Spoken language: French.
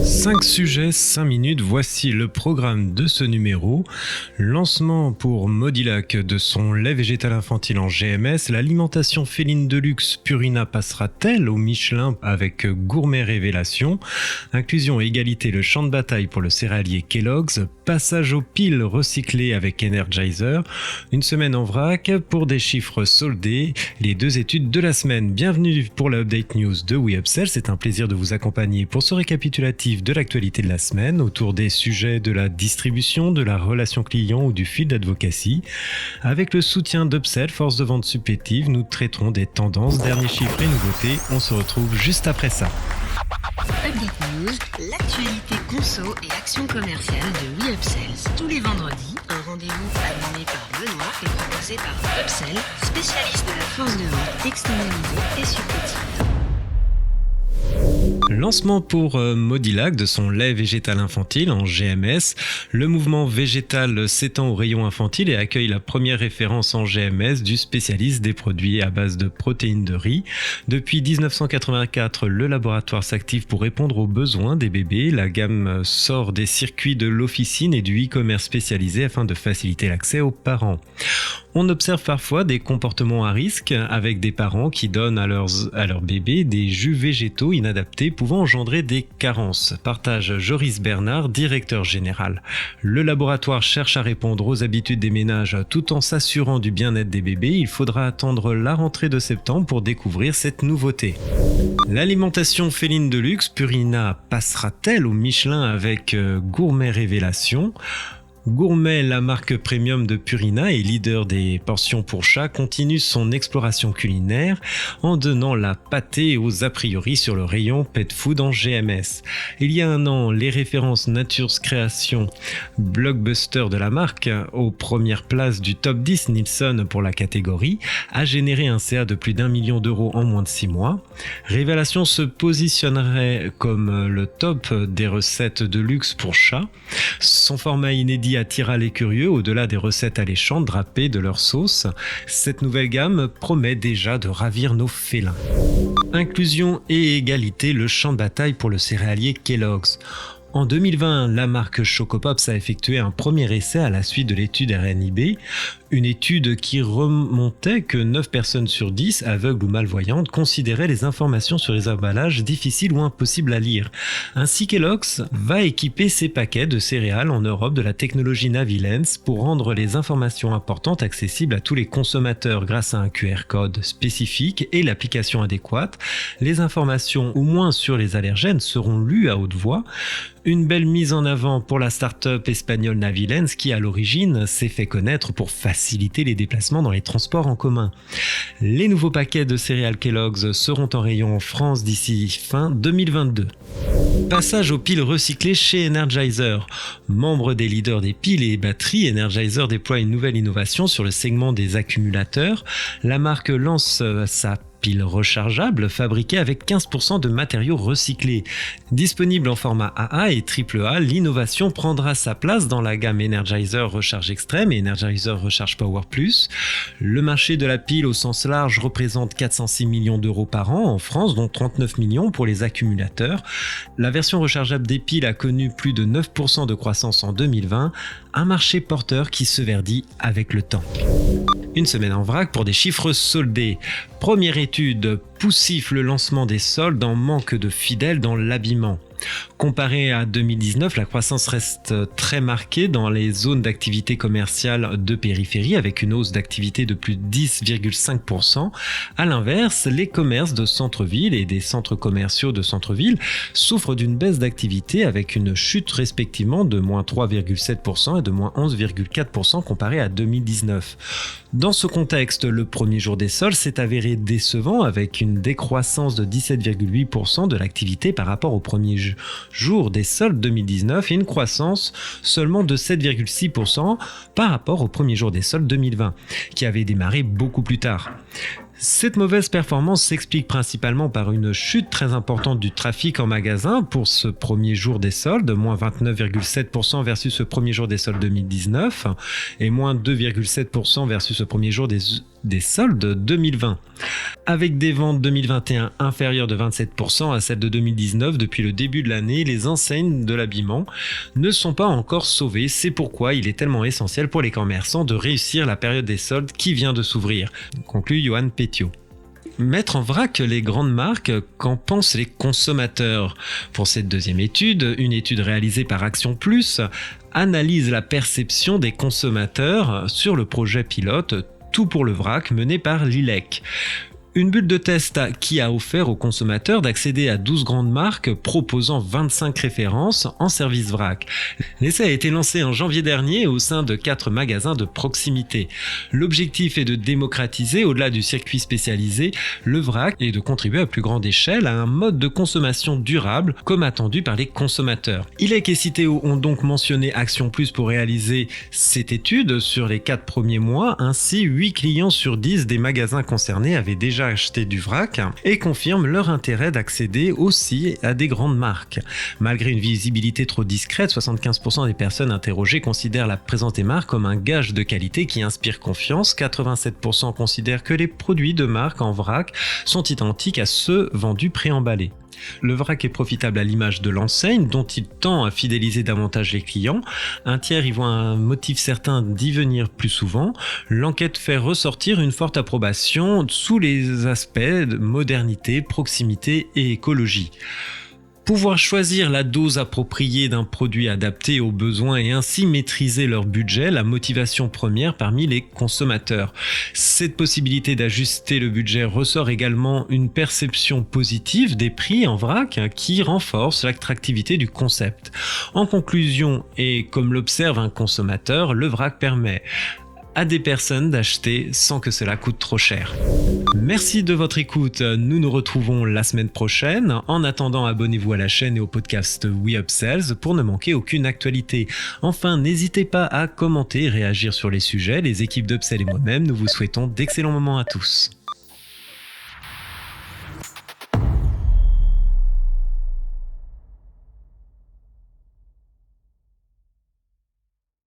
5 sujets, 5 minutes, voici le programme de ce numéro. Lancement pour Modilac de son lait végétal infantile en GMS. L'alimentation féline de luxe Purina passera-t-elle au Michelin avec Gourmet Révélation? Inclusion et égalité, le champ de bataille pour le céréalier Kellogg's. Passage aux piles recyclées avec Energizer. Une semaine en vrac pour des chiffres soldés. Les 2 études de la semaine. Bienvenue pour la Update News de WeUpsell. C'est un plaisir de vous accompagner pour ce récapitulatif de l'actualité de la semaine autour des sujets de la distribution, de la relation client ou du fil d'advocacy. Avec le soutien d'Upsell, force de vente supplétive, nous traiterons des tendances, derniers chiffres et nouveautés. On se retrouve juste après ça. Update News, l'actualité conso et action commerciale de WeUpsell. Tous les vendredis, un rendez-vous animé par Benoît et proposé par Upsell, spécialiste de la force de vente externalisée et supplétive. Lancement pour Modilac de son lait végétal infantile en GMS. Le mouvement végétal s'étend au rayon infantile et accueille la première référence en GMS du spécialiste des produits à base de protéines de riz. Depuis 1984, le laboratoire s'active pour répondre aux besoins des bébés. La gamme sort des circuits de l'officine et du e-commerce spécialisé afin de faciliter l'accès aux parents. On observe parfois des comportements à risque avec des parents qui donnent à leurs bébés des jus végétaux inadaptés pouvant engendrer des carences. Partage Joris Bernard, directeur général. Le laboratoire cherche à répondre aux habitudes des ménages tout en s'assurant du bien-être des bébés. Il faudra attendre la rentrée de septembre pour découvrir cette nouveauté. L'alimentation féline de luxe Purina passera-t-elle au Michelin avec Gourmet Révélation? Gourmet, la marque premium de Purina et leader des portions pour chat, continue son exploration culinaire en donnant la pâtée aux a priori sur le rayon pet food en GMS. Il y a un an, les références Nature's Creation, blockbuster de la marque, aux premières places du top 10 Nielsen pour la catégorie, a généré un CA de plus d'1 million d'euros en moins de 6 mois. Révélation se positionnerait comme le top des recettes de luxe pour chat. Son format inédit attira les curieux au-delà des recettes alléchantes drapées de leur sauce. Cette nouvelle gamme promet déjà de ravir nos félins. Inclusion et égalité, le champ de bataille pour le céréalier Kellogg's. En 2020, la marque Choco Pops a effectué un premier essai à la suite de l'étude RNIB, une étude qui remontait que 9 personnes sur 10, aveugles ou malvoyantes, considéraient les informations sur les emballages difficiles ou impossibles à lire. Ainsi, Kellogg's va équiper ses paquets de céréales en Europe de la technologie Navilens pour rendre les informations importantes accessibles à tous les consommateurs grâce à un QR code spécifique et l'application adéquate. Les informations, au moins sur les allergènes, seront lues à haute voix. Une belle mise en avant pour la start-up espagnole Navilens qui, à l'origine, s'est fait connaître pour faciliter les déplacements dans les transports en commun. Les nouveaux paquets de céréales Kellogg's seront en rayon en France d'ici fin 2022. Passage aux piles recyclées chez Energizer. Membre des leaders des piles et batteries, Energizer déploie une nouvelle innovation sur le segment des accumulateurs. La marque lance sa pile rechargeable fabriquée avec 15% de matériaux recyclés. Disponible en format AA et AAA, l'innovation prendra sa place dans la gamme Energizer Recharge Extreme et Energizer Recharge Power Plus. Le marché de la pile au sens large représente 406 millions d'euros par an en France, dont 39 millions pour les accumulateurs. La version rechargeable des piles a connu plus de 9% de croissance en 2020, un marché porteur qui se verdit avec le temps. Une semaine en vrac pour des chiffres soldés. Première étude, poussif le lancement des soldes en manque de fidèles dans l'habillement. Comparé à 2019, la croissance reste très marquée dans les zones d'activité commerciale de périphérie avec une hausse d'activité de plus de 10,5%. À l'inverse, les commerces de centre-ville et des centres commerciaux de centre-ville souffrent d'une baisse d'activité avec une chute respectivement de moins 3,7% et de moins 11,4% comparé à 2019. Dans ce contexte, le premier jour des soldes s'est avéré décevant avec une décroissance de 17,8% de l'activité par rapport au premier jour des soldes 2019 et une croissance seulement de 7,6% par rapport au premier jour des soldes 2020, qui avait démarré beaucoup plus tard. Cette mauvaise performance s'explique principalement par une chute très importante du trafic en magasin pour ce premier jour des soldes, moins 29,7% versus le premier jour des soldes 2019 et moins 2,7% versus le premier jour des soldes 2020. Avec des ventes 2021 inférieures de 27% à celles de 2019 depuis le début de l'année, les enseignes de l'habillement ne sont pas encore sauvées. C'est pourquoi il est tellement essentiel pour les commerçants de réussir la période des soldes qui vient de s'ouvrir, conclut Johan Pétiot. Mettre en vrac les grandes marques, qu'en pensent les consommateurs? Pour cette deuxième étude, une étude réalisée par Action Plus analyse la perception des consommateurs sur le projet pilote Tout pour le vrac mené par l'ILEC. Une bulle de test qui a offert aux consommateurs d'accéder à 12 grandes marques proposant 25 références en service vrac. L'essai a été lancé en janvier dernier au sein de 4 magasins de proximité. L'objectif est de démocratiser, au-delà du circuit spécialisé, le vrac et de contribuer à plus grande échelle à un mode de consommation durable comme attendu par les consommateurs. ILEC et Citeo ont donc mentionné Action Plus pour réaliser cette étude sur les 4 premiers mois. Ainsi, 8 clients sur 10 des magasins concernés avaient déjà acheté du vrac et confirment leur intérêt d'accéder aussi à des grandes marques. Malgré une visibilité trop discrète, 75% des personnes interrogées considèrent la présence des marques comme un gage de qualité qui inspire confiance. 87% considèrent que les produits de marque en vrac sont identiques à ceux vendus préemballés. Le vrac est profitable à l'image de l'enseigne, dont il tend à fidéliser davantage les clients. Un tiers y voit un motif certain d'y venir plus souvent. L'enquête fait ressortir une forte approbation sous les aspects de modernité, proximité et écologie. Pouvoir choisir la dose appropriée d'un produit adapté aux besoins et ainsi maîtriser leur budget, la motivation première parmi les consommateurs. Cette possibilité d'ajuster le budget ressort également une perception positive des prix en vrac qui renforce l'attractivité du concept. En conclusion, et comme l'observe un consommateur, le vrac permet à des personnes d'acheter sans que cela coûte trop cher. Merci de votre écoute, nous nous retrouvons la semaine prochaine. En attendant, abonnez-vous à la chaîne et au podcast WeUpsells pour ne manquer aucune actualité. Enfin, n'hésitez pas à commenter et réagir sur les sujets. Les équipes d'Upsell et moi-même, nous vous souhaitons d'excellents moments à tous.